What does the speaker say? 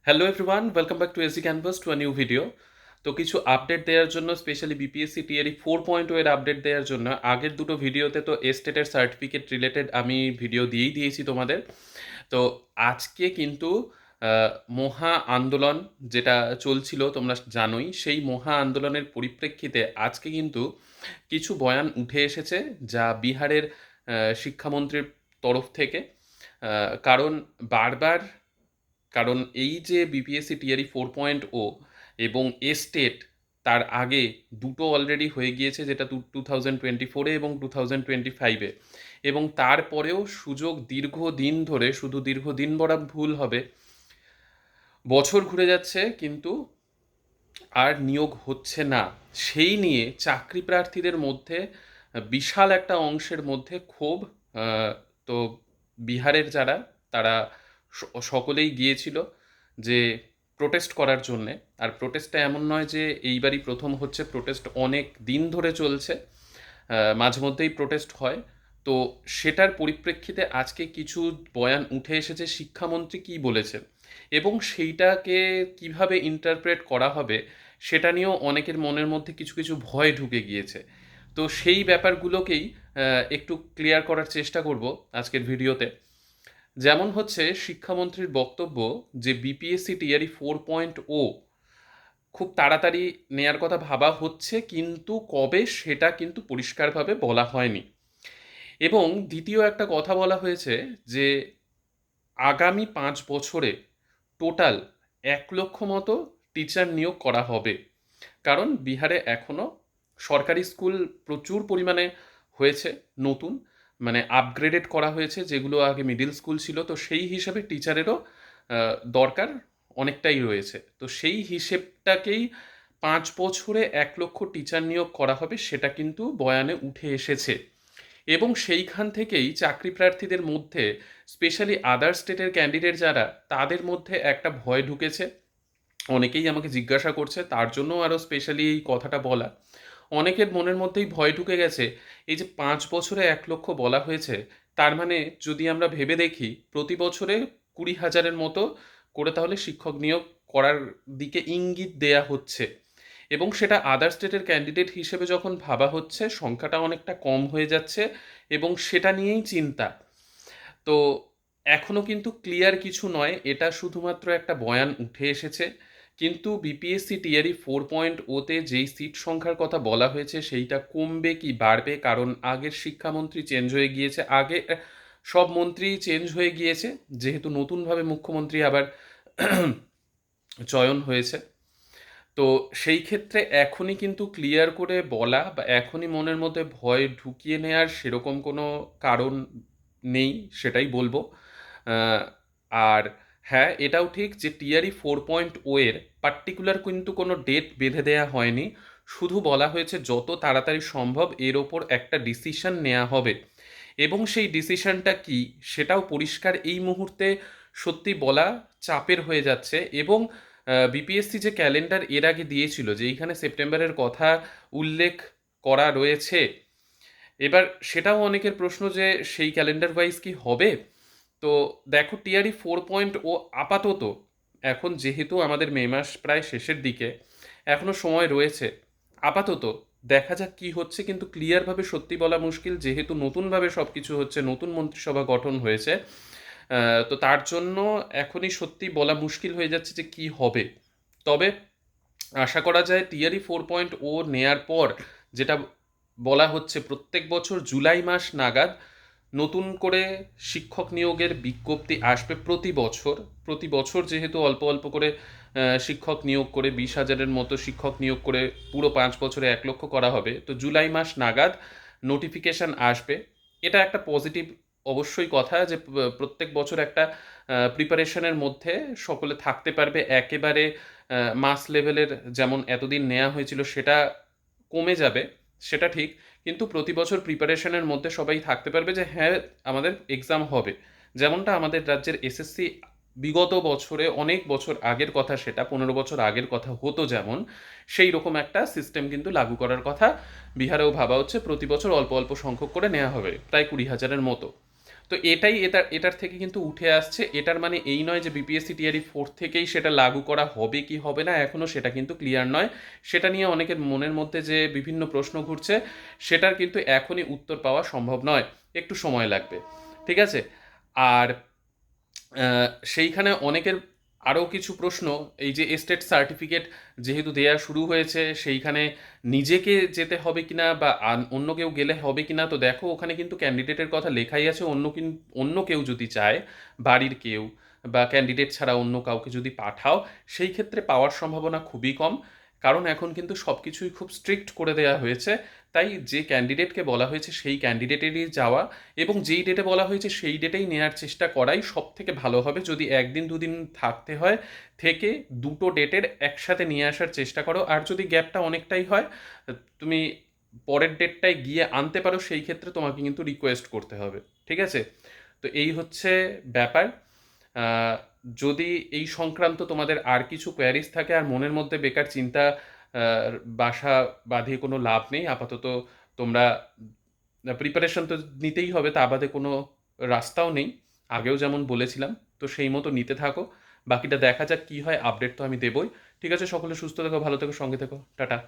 Hello everyone, welcome back to AC canvas to a new video. তো কিছু update দেওয়ার জন্য, স্পেশালি বিপিএসসি টিআরই 4.0 এর আপডেট দেওয়ার জন্য আগের দুটো ভিডিওতে তো এস্টেটের সার্টিফিকেট রিলেটেড আমি ভিডিও দিয়েই দিয়েছি তোমাদের। তো আজকে কিন্তু আহ, মহা আন্দোলন যেটা চলছিল তোমরা জানোই, সেই মহা আন্দোলনের পরিপ্রেক্ষিতে আজকে কিন্তু কিছু বয়ান উঠে এসেছে, যা বিহারের শিক্ষামন্ত্রীর তরফ থেকে। কারণ বারবার, কারণ এই যে বিপিএসসি টিআরই 4.0 এবং এস্টেট, তার আগে দুটো অলরেডি হয়ে গিয়েছে, যেটা 2024-এ এবং 2025-এ, এবং তারপরেও সুযোগ দীর্ঘদিন ধরে, শুধু দীর্ঘদিন বলা ভুল হবে, বছর ঘুরে যাচ্ছে কিন্তু আর নিয়োগ হচ্ছে না। সেই নিয়ে চাকরি প্রার্থীদের মধ্যে বিশাল একটা অংশের মধ্যে ক্ষোভ। আহ, তো বিহারের যারা, তারা সকলেই গিয়েছিল যে প্রোটেস্ট করার জন্যে। আর প্রোটেস্টটা এমন নয় যে এইবারই প্রথম হচ্ছে, প্রোটেস্ট অনেক দিন ধরে চলছে, মাঝে মধ্যেই প্রোটেস্ট হয়। তো সেটার পরিপ্রেক্ষিতে আজকে কিছু বয়ান উঠে এসেছে, শিক্ষামন্ত্রী কি বলেছেন এবং সেইটাকে কিভাবে ইন্টারপ্রেট করা হবে সেটা নিয়েও অনেকের মনের মধ্যে কিছু কিছু ভয় ঢুকে গিয়েছে। তো সেই ব্যাপারগুলোকেই একটু ক্লিয়ার করার চেষ্টা করব আজকের ভিডিওতে। যেমন হচ্ছে, শিক্ষামন্ত্রীর বক্তব্য যে বিপিএসসি টিআরই 4.0 খুব তাড়াতাড়ি নেয়ার কথা ভাবা হচ্ছে, কিন্তু কবে সেটা কিন্তু পরিষ্কারভাবে বলা হয়নি। এবং দ্বিতীয় একটা কথা বলা হয়েছে যে আগামী 5 বছরে টোটাল 1 লক্ষ মতো টিচার নিয়োগ করা হবে। কারণ বিহারে এখনও সরকারি স্কুল প্রচুর পরিমাণে হয়েছে, নতুন, মানে আপগ্রেডেড করা হয়েছে, যেগুলো আগে মিডিল স্কুল ছিল। তো সেই হিসাবে টিচারেরও দরকার অনেকটাই রয়েছে। তো সেই হিসেবটাকেই 5 বছরে 1 লক্ষ টিচার নিয়োগ করা হবে, সেটা কিন্তু বয়ানে উঠে এসেছে। এবং সেইখান থেকেই চাকরি প্রার্থীদের মধ্যে, স্পেশালি আদার স্টেটের ক্যান্ডিডেট যারা, তাদের মধ্যে একটা ভয় ঢুকেছে। অনেকেই আমাকে জিজ্ঞাসা করছে, তার জন্য আরও স্পেশালি এই কথাটা বলা। অনেকের মনের মধ্যেই ভয় ঢুকে গেছে, এই যে 5 বছরে 1 লক্ষ বলা হয়েছে, তার মানে যদি আমরা ভেবে দেখি প্রতি বছরে 20,000-এর মতো করে তাহলে শিক্ষক নিয়োগ করার দিকে ইঙ্গিত দেয়া হচ্ছে। এবং সেটা আদার স্টেটের ক্যান্ডিডেট হিসেবে যখন ভাবা হচ্ছে, সংখ্যাটা অনেকটা কম হয়ে যাচ্ছে, এবং সেটা নিয়েই চিন্তা। তো এখনো কিন্তু ক্লিয়ার কিছু নয়, এটা শুধুমাত্র একটা বয়ান উঠে এসেছে। কিন্তু বিপিএসসি টিআরই 4.0-তে যেই সিট সংখ্যার কথা বলা হয়েছে, সেইটা কমবে কি বাড়বে, কারণ আগের শিক্ষামন্ত্রী চেঞ্জ হয়ে গিয়েছে, আগে সব মন্ত্রী চেঞ্জ হয়ে গিয়েছে, যেহেতু নতুনভাবে মুখ্যমন্ত্রী আবার চয়ন হয়েছে। তো সেই ক্ষেত্রে এখনই কিন্তু ক্লিয়ার করে বলা বা এখনই মনের মধ্যে ভয় ঢুকিয়ে নেয়ার সেরকম কোনো কারণ নেই, সেটাই বলবো। আহ, আর হ্যাঁ, এটাও ঠিক যে টিআরই 4.0 এর পার্টিকুলার কিন্তু কোনো ডেট বেঁধে দেয়া হয়নি। শুধু বলা হয়েছে যত তাড়াতাড়ি সম্ভব এর ওপর একটা ডিসিশন নেওয়া হবে। এবং সেই ডিসিশনটা কি সেটাও পরিষ্কার এই মুহূর্তে সত্যি বলা চাপের হয়ে যাচ্ছে। এবং বিপিএসসি যে ক্যালেন্ডার এর আগে দিয়েছিল, যে এইখানে সেপ্টেম্বরের কথা উল্লেখ করা রয়েছে, এবার সেটাও অনেকের প্রশ্ন যে সেই ক্যালেন্ডার ওয়াইজ কি হবে। তো দেখো, টিআরই 4.0 আপাতত, এখন যেহেতু আমাদের মে মাস প্রায় শেষের দিকে, এখনো সময় রয়েছে, আপাতত দেখা যাক কি হচ্ছে। কিন্তু ক্লিয়ারভাবে সত্যি বলা মুশকিল, যেহেতু নতুনভাবে সব কিছু হচ্ছে, নতুন মন্ত্রিসভা গঠন হয়েছে। তো তার জন্য এখনই সত্যি বলা মুশকিল হয়ে যাচ্ছে যে কি হবে। তবে আশা করা যায় টিআরই 4.0 নেয়ার পর, যেটা বলা হচ্ছে, প্রত্যেক বছর জুলাই মাস নাগাদ নতুন করে শিক্ষক নিয়োগের বিজ্ঞপ্তি আসবে প্রতি বছর। প্রতি বছর যেহেতু অল্প অল্প করে শিক্ষক নিয়োগ করে, 20,000-এর মতো শিক্ষক নিয়োগ করে পুরো 5 বছরে 1 লক্ষ করা হবে। তো জুলাই মাস নাগাদ নোটিফিকেশান আসবে। এটা একটা পজিটিভ অবশ্যই কথা, যে প্রত্যেক বছর একটা প্রিপারেশনের মধ্যে সকলে থাকতে পারবে। একেবারে মাস লেভেলের যেমন এতদিন নেওয়া হয়েছিল সেটা কমে যাবে, সেটা ঠিক। কিন্তু প্রতি বছর প্রিপারেশনের মধ্যে সবাই থাকতে পারবে যে হ্যাঁ, আমাদের এক্সাম হবে। যেমনটা আমাদের রাজ্যের এসএসসি বিগত বছরে, অনেক বছর আগের কথা, সেটা 15 বছর আগের কথা হতো যেমন, সেই রকম একটা সিস্টেম কিন্তু লাগু করার কথা বিহারেও ভাবা হচ্ছে। প্রতি বছর অল্প অল্প সংখ্যক করে নেওয়া হবে, প্রায় 20,000-এর মতো। তো এটাই এটার থেকে কিন্তু উঠে আসছে। এটার মানে এই নয় যে বিপিএসসি টিআরই 4 থেকেই সেটা লাগু করা হবে কি হবে না, এখনও সেটা কিন্তু ক্লিয়ার নয়। সেটা নিয়ে অনেকের মনের মধ্যে যে বিভিন্ন প্রশ্ন ঘুরছে, সেটার কিন্তু এখনই উত্তর পাওয়া সম্ভব নয়, একটু সময় লাগবে। ঠিক আছে? আর সেইখানে অনেকের আরও কিছু প্রশ্ন, এই যে এস্টেট সার্টিফিকেট যেহেতু দেয়া শুরু হয়েছে, সেইখানে নিজেকে যেতে হবে কিনা বা অন্য কেউ গেলে হবে কিনা। তো দেখো ওখানে কিন্তু ক্যান্ডিডেটের কথা লেখাই আছে, অন্য কেউ যদি চায়, বাড়ির কেউ বা ক্যান্ডিডেট ছাড়া অন্য কাউকে যদি পাঠাও, সেই ক্ষেত্রে পাওয়ার সম্ভাবনা খুবই কম। কারণ এখন কিন্তু সব কিছুই খুব স্ট্রিক্ট করে দেওয়া হয়েছে। তাই যে ক্যান্ডিডেটকে বলা হয়েছে সেই ক্যান্ডিডেটেরই যাওয়া, এবং যেই ডেটে বলা হয়েছে সেই ডেটেই নেওয়ার চেষ্টা করাই সব থেকে ভালো হবে। যদি একদিন দুদিন থাকতে হয়, থেকে দুটো ডেটের একসাথে নিয়ে আসার চেষ্টা করো। আর যদি গ্যাপটা অনেকটাই হয়, তুমি পরের ডেটটায় গিয়ে আনতে পারো, সেই ক্ষেত্রে তোমাকে কিন্তু রিকোয়েস্ট করতে হবে। ঠিক আছে? তো এই হচ্ছে ব্যাপার। আহ, যদি এই সংক্রান্ত তোমাদের আর কিছু কোয়ারিজ থাকে আর মনের মধ্যে বেকার চিন্তা বাসা বাঁধিয়ে কোনো লাভ নেই আপাতত। তোমরা প্রিপারেশন তো নিতেই হবে, তা বাদে কোনো রাস্তাও নেই। আগেও যেমন বলেছিলাম, তো সেই মতো নিতে থাকো। বাকিটা দেখা যাক কি হয়, আপডেট তো আমি দেবই। ঠিক আছে, সকলে সুস্থ থেকো, ভালো থেকো, সঙ্গে থেকো, টাটা।